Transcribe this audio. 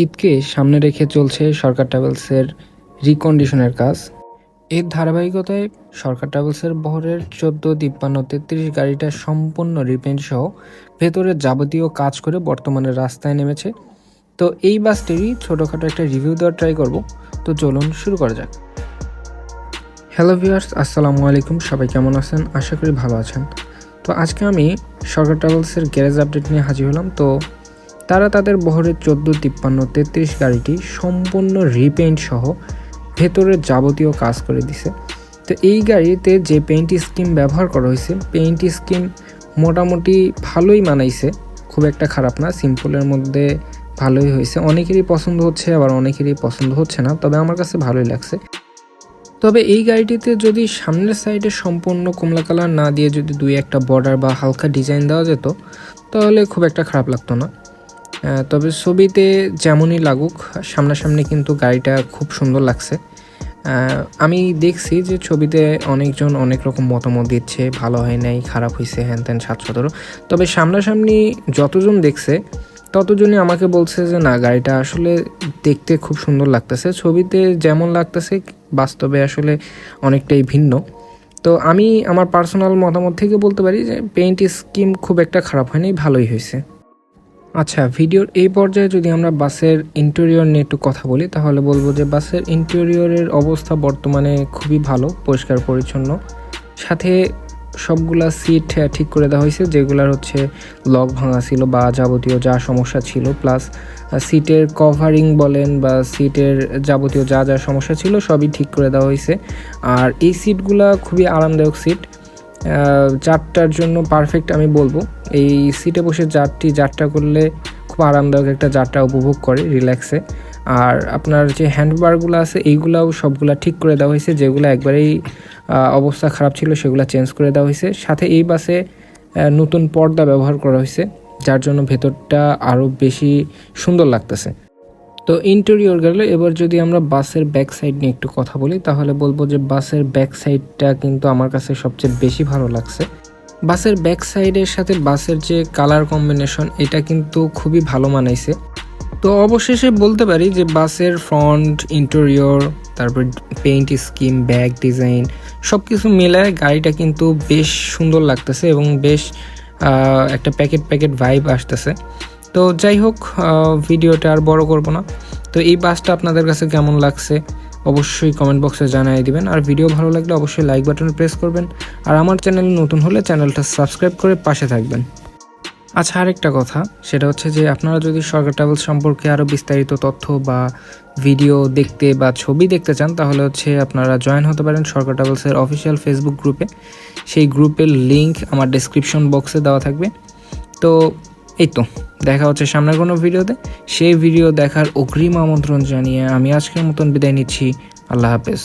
ঈদকে সামনে রেখে চলছে সরকার ট্রাভেলসের রিকন্ডিশনের কাজ। এর ধারাবাহিকতায় সরকার ট্রাভেলসের বহরের 14-53 গাড়িটা সম্পূর্ণ রিপেন্ট সহ ভেতরের যাবতীয় কাজ করে বর্তমানে রাস্তায় নেমেছে। তো এই বাসটিরই ছোটোখাটো একটা রিভিউ দেওয়ার ট্রাই করব। তো চলুন শুরু করা যাক। হ্যালো ভিউয়ার্স, আসসালামু আলাইকুম। সবাই কেমন আছেন? আশা করি ভালো আছেন। তো আজকে আমি সরকার ট্রাভেলসের গ্যারেজ আপডেট নিয়ে হাজির হলাম। তো তারা তাদের বহরের 14-53 গাড়িটি সম্পূর্ণ রিপেইন্ট সহ ভেতরের যাবতীয় কাজ করে দিছে। তো এই গাড়িতে যে পেইন্ট স্কিম ব্যবহার করা হয়েছে, পেইন্ট স্কিম মোটামুটি ভালোই মানাইছে, খুব একটা খারাপ না, সিম্পলের মধ্যে ভালোই হয়েছে। অনেকেরই পছন্দ হচ্ছে, আবার অনেকেরই পছন্দ হচ্ছে না, তবে আমার কাছে ভালোই লাগছে। তবে এই গাড়িটিতে যদি সামনের সাইডে সম্পূর্ণ কমলা কালার না দিয়ে যদি দুই একটা বর্ডার বা হালকা ডিজাইন দেওয়া যেত তাহলে খুব একটা খারাপ লাগতো না। তবে ছবিতে যেমনই লাগুক, সামনাসামনি কিন্তু গাড়িটা খুব সুন্দর লাগছে। আমি দেখছি যে ছবিতে অনেকজন অনেক রকম মতামত দিচ্ছে, ভালো হয় নাই, খারাপ হয়েছে, হ্যান ত্যান 717। তবে সামনাসামনি যতজন দেখছে ততজনই আমাকে বলছে যে না, গাড়িটা আসলে দেখতে খুব সুন্দর লাগতেছে, ছবিতে যেমন লাগতেছে বাস্তবে আসলে অনেকটাই ভিন্ন। তো আমি আমার পার্সোনাল মতামত থেকে বলতে পারি যে পেইন্ট স্কিম খুব একটা খারাপ হয়নি, ভালোই হয়েছে। আচ্ছা, ভিডিওর এই পর্যায়ে যদি আমরা বাসের ইন্টেরিয়র নিয়ে একটু কথা বলি তাহলে বলবো যে বাসের ইন্টেরিয়রের অবস্থা বর্তমানে খুবই ভালো, পরিষ্কার পরিচ্ছন্ন। সাথে সবগুলা সিট ঠিক করে দেওয়া হয়েছে, যেগুলার হচ্ছে লক ভাঙা ছিল বা যাবতীয় যা সমস্যা ছিল, প্লাস সিটের কভারিং বলেন বা সিটের যাবতীয় যা যা সমস্যা ছিল সবই ঠিক করে দেওয়া হয়েছে। আর এই সিটগুলা খুবই আরামদায়ক সিট, যাত্রার জন্য পারফেক্ট আমি বলবো। এই সিটে বসে যাত্রা করলে খুব আরামদায়ক একটা যাত্রা উপভোগ করে রিল্যাক্সে। আর আপনার যে হ্যান্ডবারগুলো আছে এইগুলাও সবগুলা ঠিক করে দেওয়া হয়েছে, যেগুলো একবারেই অবস্থা খারাপ ছিল সেগুলো চেঞ্জ করে দেওয়া হয়েছে। সাথে এই বাসে নতুন পর্দা ব্যবহার করা হয়েছে, যার জন্য ভেতরটা আরও বেশি সুন্দর লাগতেছে। তো ইন্টেরিয়র গেল, এবার যদি আমরা বাসের ব্যাক সাইড নিয়ে একটু কথা বলি তাহলে বলবো যে বাসের ব্যাক সাইডটা কিন্তু আমার কাছে সবচেয়ে বেশি ভালো লাগছে। বাসের ব্যাক সাইডের সাথে বাসের যে কালার কম্বিনেশন, এটা কিন্তু খুবই ভালো মানাইছে। তো অবশেষে বলতে পারি যে বাসের ফ্রন্ট, ইন্টেরিয়র, তারপর পেইন্ট স্কিম, ব্যাক ডিজাইন সব কিছু মিলায় গাড়িটা কিন্তু বেশ সুন্দর লাগতেছে এবং বেশ একটা প্যাকেট ভাইব আসতেছে। তো যাই হোক, ভিডিওটা আর বড় করব না। তো এই বাসটা আপনাদের কাছে কেমন লাগছে অবশ্যই কমেন্ট বক্সে জানিয়ে দিবেন। আর ভিডিও ভালো লাগলে অবশ্যই লাইক বাটনে প্রেস করবেন। আর আমার চ্যানেল নতুন হলে চ্যানেলটা সাবস্ক্রাইব করে পাশে থাকবেন। আচ্ছা, আরেকটা কথা, সেটা হচ্ছে যে আপনারা যদি সরকার ট্রাভেলস সম্পর্কে আরও বিস্তারিত তথ্য বা ভিডিও দেখতে বা ছবি দেখতে চান তাহলে হচ্ছে আপনারা জয়েন হতে পারেন সরকার ট্রাভেলসের অফিসিয়াল ফেসবুক গ্রুপে। সেই গ্রুপের লিঙ্ক আমার ডেসক্রিপশন বক্সে দেওয়া থাকবে। তো এই তো, দেখা হচ্ছে সামনের কোনো ভিডিওতে। সেই ভিডিও দেখার অগ্রিম আমন্ত্রণ জানিয়ে আমি আজকের মতন বিদায় নিচ্ছি। আল্লাহ হাফেজ।